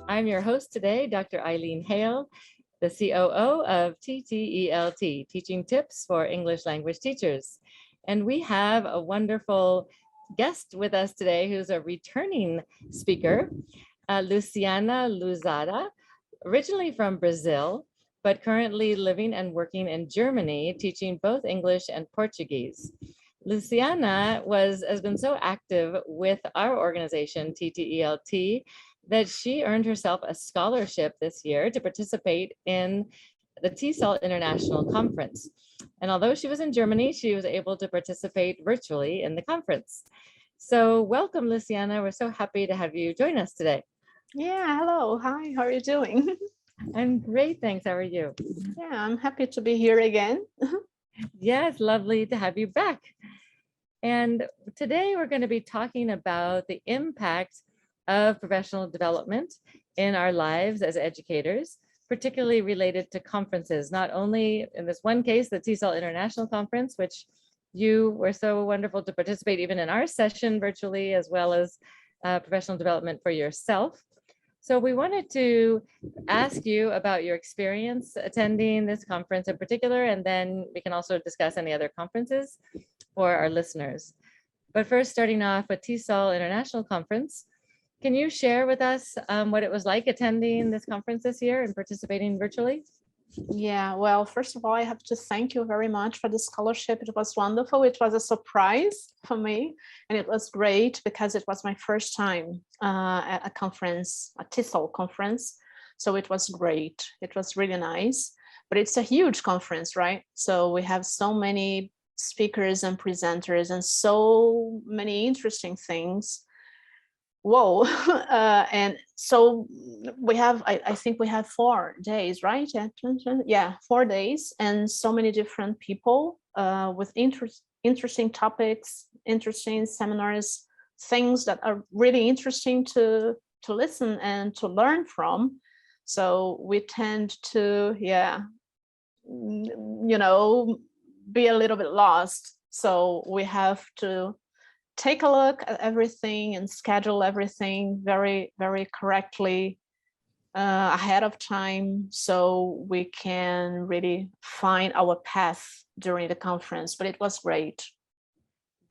I'm your host today, Dr. Eileen Hale, the COO of TTELT, Teaching Tips for English Language Teachers. And we have a wonderful guest with us today who's a returning speaker, Luciana Luzada, originally from Brazil, but currently living and working in Germany, teaching both English and Portuguese. Luciana has been so active with our organization, TTELT, that she earned herself a scholarship this year to participate in the TESOL International Conference. And although she was in Germany, she was able to participate virtually in the conference. So welcome, Luciana. We're so happy to have you join us today. Yeah, hello. Hi, how are you doing? I'm great, thanks. How are you? Yeah, I'm happy to be here again. Yes, lovely to have you back. And today we're going to be talking about the impact of professional development in our lives as educators, particularly related to conferences, not only in this one case, the TESOL International Conference, which you were so wonderful to participate even in our session virtually, as well as professional development for yourself. So we wanted to ask you about your experience attending this conference in particular, and then we can also discuss any other conferences for our listeners. But first, starting off with TESOL International Conference, can you share with us what it was like attending this conference this year and participating virtually? Yeah, well, first of all, I have to thank you very much for the scholarship. It was wonderful. It was a surprise for me, and it was great because it was my first time at a conference, a TESOL conference. So it was great. It was really nice, but it's a huge conference, right? So we have so many speakers and presenters and so many interesting things. Whoa. And so we have, I think we have 4 days, right? Yeah, 4 days, and so many different people with interesting topics, interesting seminars, things that are really interesting to listen and to learn from. So we tend to, be a little bit lost. So we have to take a look at everything and schedule everything very, very correctly ahead of time, so we can really find our path during the conference. But it was great.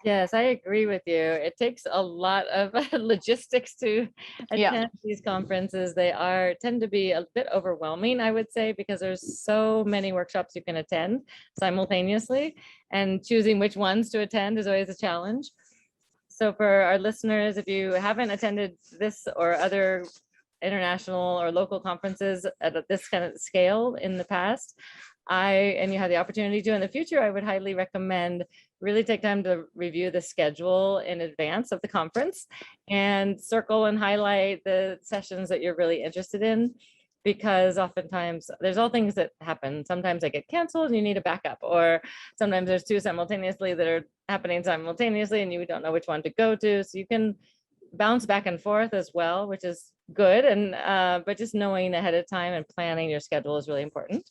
Yes, I agree with you. It takes a lot of logistics to attend these conferences. They tend to be a bit overwhelming, I would say, because there's so many workshops you can attend simultaneously, and choosing which ones to attend is always a challenge. So for our listeners, if you haven't attended this or other international or local conferences at this kind of scale in the past, and you have the opportunity to in the future, I would highly recommend really take time to review the schedule in advance of the conference and circle and highlight the sessions that you're really interested in, because oftentimes there's all things that happen. Sometimes they get canceled and you need a backup, or sometimes there's 2 simultaneously that are happening simultaneously and you don't know which one to go to. So you can bounce back and forth as well, which is good. And but just knowing ahead of time and planning your schedule is really important.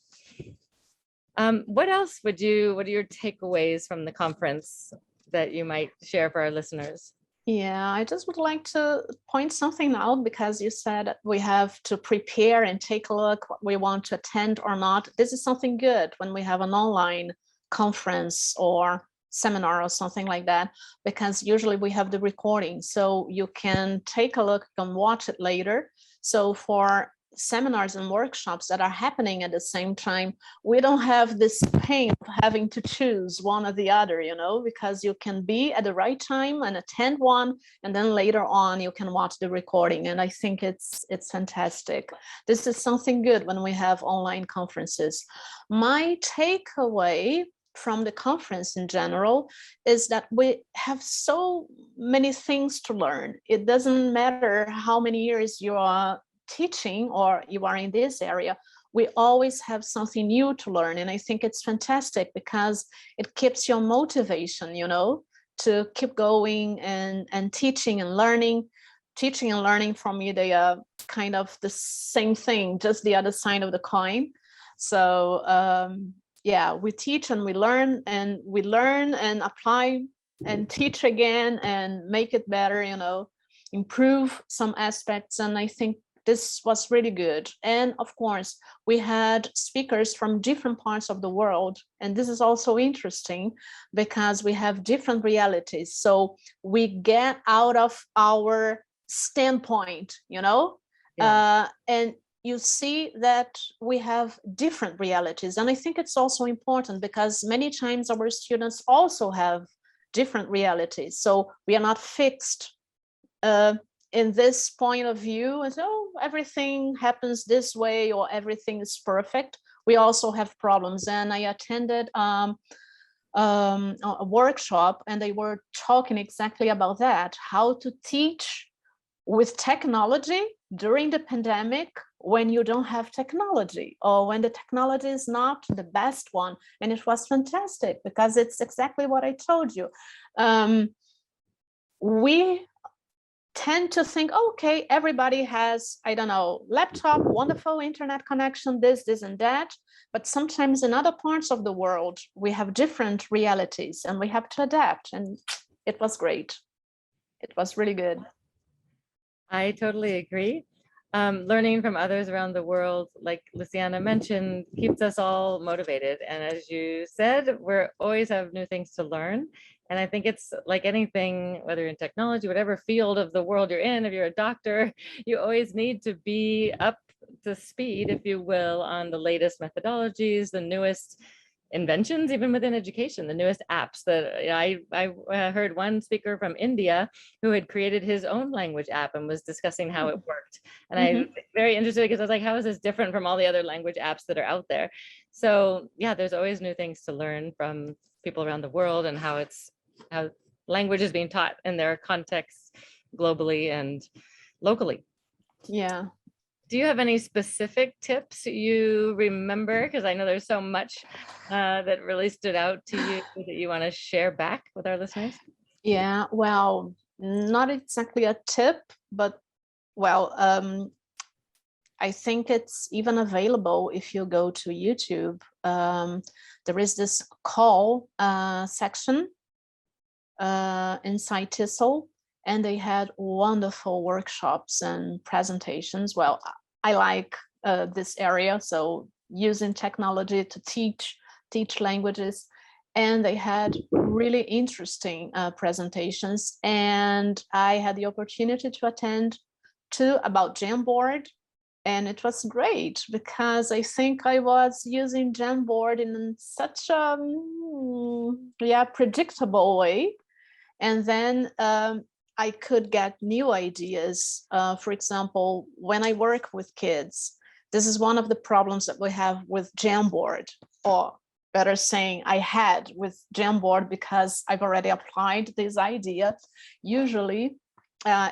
What else what are your takeaways from the conference that you might share for our listeners? Yeah, I just would like to point something out, because you said we have to prepare and take a look what we want to attend or not. This is something good when we have an online conference or seminar or something like that, because usually we have the recording, so you can take a look and watch it later. So for seminars and workshops that are happening at the same time, we don't have this pain of having to choose one or the other, because you can be at the right time and attend one, and then later on you can watch the recording. And I think it's fantastic. This is something good when we have online conferences. My takeaway from the conference in general is that we have so many things to learn. It doesn't matter how many years you are teaching or you are in this area, we always have something new to learn. And I think it's fantastic because it keeps your motivation, to keep going and teaching and learning. Teaching and learning, for me, they are kind of the same thing, just the other side of the coin. So we teach and we learn and apply and teach again and make it better, improve some aspects. And I think This was really good. And of course, we had speakers from different parts of the world. And this is also interesting because we have different realities. So we get out of our standpoint, you know, and you see that we have different realities. And I think it's also important because many times our students also have different realities. So we are not fixed in this point of view, and so everything happens this way or everything is perfect. We also have problems. And I attended a workshop and they were talking exactly about that, how to teach with technology during the pandemic when you don't have technology or when the technology is not the best one. And it was fantastic because it's exactly what I told you. We tend to think, okay, everybody has, I don't know, laptop, wonderful internet connection, this and that. But sometimes in other parts of the world, we have different realities and we have to adapt. And it was great. It was really good. I totally agree. Learning from others around the world, like Luciana mentioned, keeps us all motivated. And as you said, we always have new things to learn. And I think it's like anything, whether in technology, whatever field of the world you're in, if you're a doctor, you always need to be up to speed, if you will, on the latest methodologies, the newest inventions, even within education, the newest apps that I heard one speaker from India who had created his own language app and was discussing how it worked. And I was very interested because I was like, how is this different from all the other language apps that are out there? So yeah, there's always new things to learn from people around the world and how language is being taught in their contexts globally and locally. Yeah. Do you have any specific tips you remember? Because I know there's so much that really stood out to you that you want to share back with our listeners. Yeah, well, not exactly a tip, but well, I think it's even available if you go to YouTube. There is this call section inside TESOL, and they had wonderful workshops and presentations. Well, I like this area, so using technology to teach languages, and they had really interesting presentations. And I had the opportunity to attend two about Gemboard, and it was great because I think I was using Gemboard in such a predictable way. And then I could get new ideas. For example, when I work with kids, this is one of the problems that we have with Gemboard, or better saying, I had with Gemboard, because I've already applied this idea. Usually,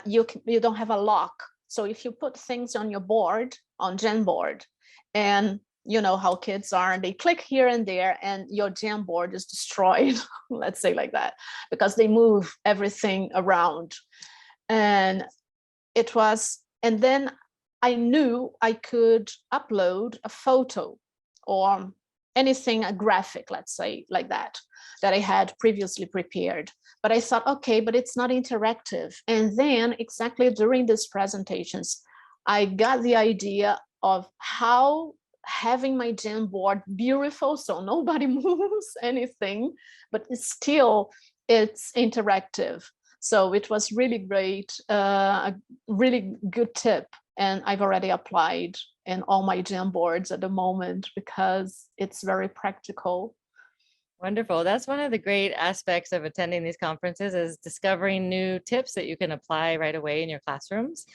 you don't have a lock. So if you put things on your board, on Gemboard, and you know how kids are, and they click here and there and your Gemboard is destroyed, let's say like that, because they move everything around. And then I knew I could upload a photo or anything, a graphic, let's say like that I had previously prepared. But I thought, okay, but it's not interactive. And then exactly during these presentations, I got the idea of how having my Gemboard beautiful, so nobody moves anything, but it's interactive. So it was really great, a really good tip. And I've already applied in all my Gemboards at the moment because it's very practical. Wonderful. That's one of the great aspects of attending these conferences, is discovering new tips that you can apply right away in your classrooms.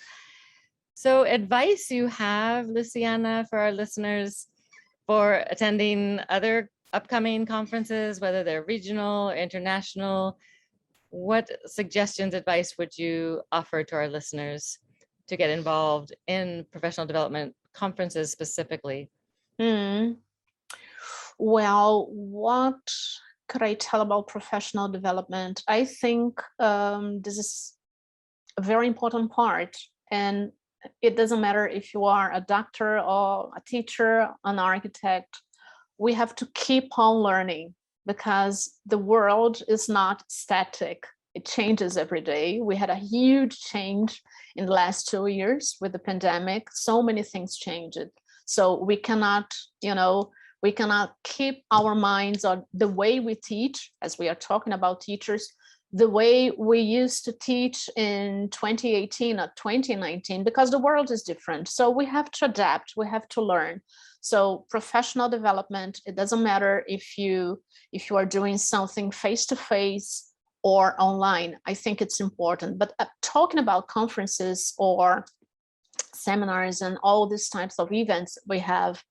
So advice you have, Luciana, for our listeners for attending other upcoming conferences, whether they're regional or international, what suggestions, advice would you offer to our listeners to get involved in professional development conferences specifically? Well, what could I tell about professional development? I think this is a very important part, and it doesn't matter if you are a doctor or a teacher, an architect. We have to keep on learning because the world is not static. It changes every day. We had a huge change in the last 2 years with the pandemic. So many things changed. So we cannot, we cannot keep our minds on the way we teach, as we are talking about teachers, the way we used to teach in 2018 or 2019, because the world is different. So we have to adapt, we have to learn. So professional development, it doesn't matter if you are doing something face-to-face or online. I think it's important. But talking about conferences or seminars and all these types of events we have,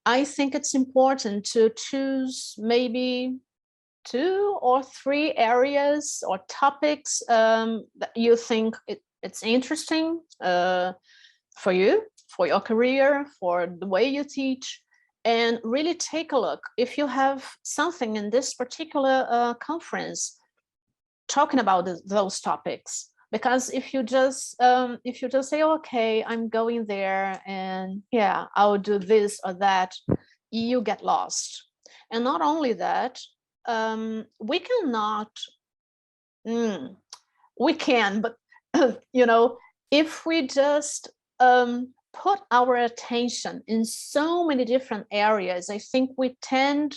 I think it's important to choose maybe 2 or 3 areas or topics that you think it's interesting for you, for your career, for the way you teach, and really take a look. If you have something in this particular conference talking about those topics, because if you just say, okay, I'm going there and yeah, I'll do this or that, you get lost. And not only that, we cannot, we can, but if we just put our attention in so many different areas, I think we tend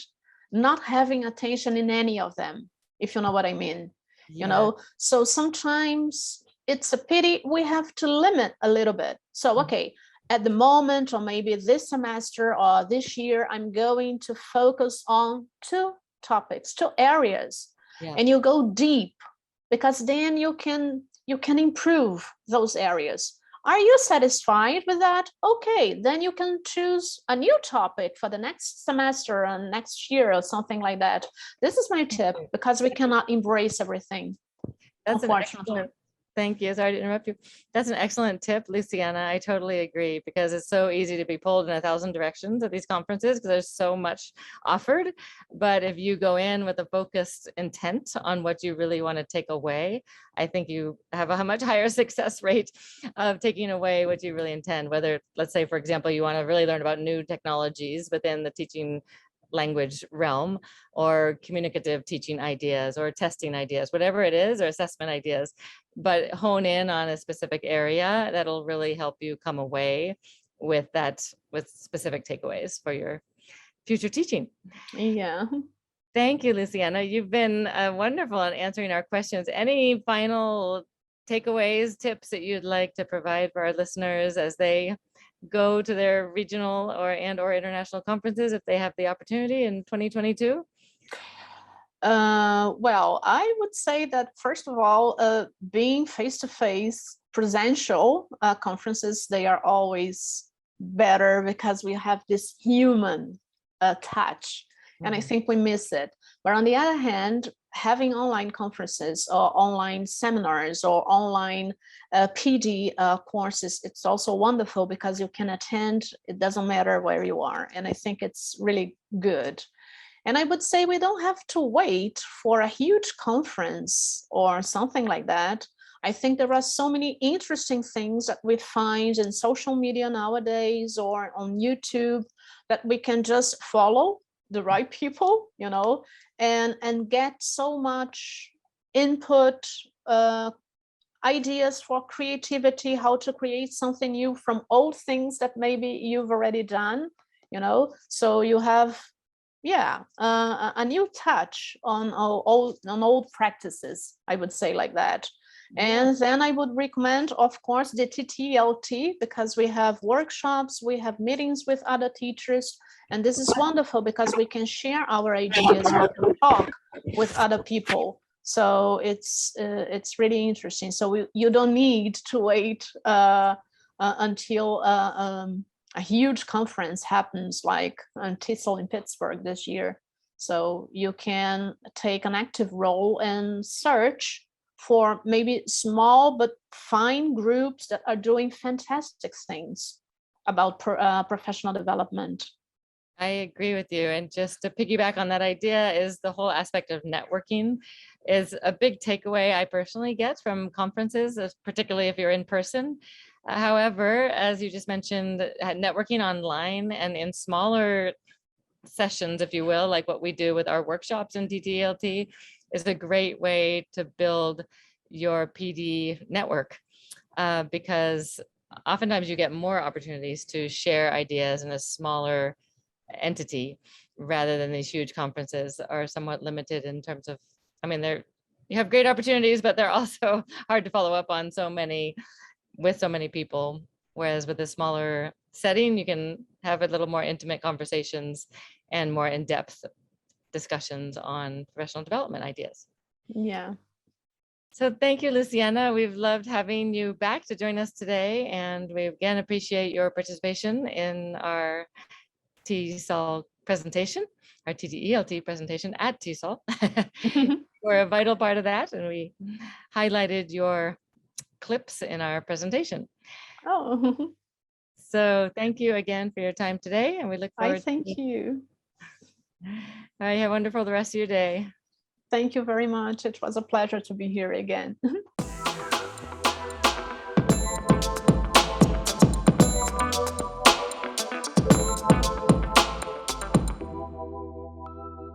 not having attention in any of them, if you know what I mean. Yeah. So sometimes it's a pity we have to limit a little bit. So okay, at the moment, or maybe this semester or this year, I'm going to focus on 2 topics, 2 areas, and you go deep, because then you can improve those areas. Are you satisfied with that? Okay, then you can choose a new topic for the next semester and next year or something like that. This is my tip, because we cannot embrace everything. That's unfortunately. Thank you. Sorry to interrupt you. That's an excellent tip, Luciana. I totally agree, because it's so easy to be pulled in 1,000 directions at these conferences because there's so much offered. But if you go in with a focused intent on what you really want to take away, I think you have a much higher success rate of taking away what you really intend. Whether, let's say, for example, you want to really learn about new technologies within the teaching language realm, or communicative teaching ideas, or testing ideas, whatever it is, or assessment ideas, but hone in on a specific area that'll really help you come away with specific takeaways for your future teaching. Yeah. Thank you, Luciana. You've been wonderful in answering our questions. Any final takeaways, tips that you'd like to provide for our listeners as they go to their regional or international conferences, if they have the opportunity in 2022? Well, I would say that first of all, being face-to-face presential conferences, they are always better because we have this human touch, and I think we miss it. But on the other hand, having online conferences or online seminars or online PD courses, it's also wonderful because you can attend, it doesn't matter where you are, and I think it's really good. And I would say we don't have to wait for a huge conference or something like that. I think there are so many interesting things that we find in social media nowadays or on YouTube that we can just follow the right people, and get so much input, ideas for creativity, how to create something new from old things that maybe you've already done, so you have a new touch on old practices, I would say, like that. And then I would recommend, of course, the TTELT, because we have workshops, we have meetings with other teachers, and this is wonderful because we can share our ideas, we can talk with other people. So it's really interesting. So you don't need to wait until a huge conference happens, like TTELT in Pittsburgh this year. So you can take an active role and search for maybe small but fine groups that are doing fantastic things about professional development. I agree with you. And just to piggyback on that idea, is the whole aspect of networking is a big takeaway I personally get from conferences, particularly if you're in person. However, as you just mentioned, networking online and in smaller sessions, if you will, like what we do with our workshops in TTELT, is a great way to build your PD network. because oftentimes you get more opportunities to share ideas in a smaller entity rather than these huge conferences are somewhat limited in terms of, I mean, you have great opportunities, but they're also hard to follow up on with so many people. Whereas with a smaller setting, you can have a little more intimate conversations and more in-depth discussions on professional development ideas. Yeah. So thank you, Luciana. We've loved having you back to join us today. And we again appreciate your participation in our TESOL presentation, our TTELT presentation at TESOL. We're a vital part of that. And we highlighted your clips in our presentation. Oh, So thank you again for your time today. And we look forward I thank you. All right, have a wonderful the rest of your day. Thank you very much. It was a pleasure to be here again.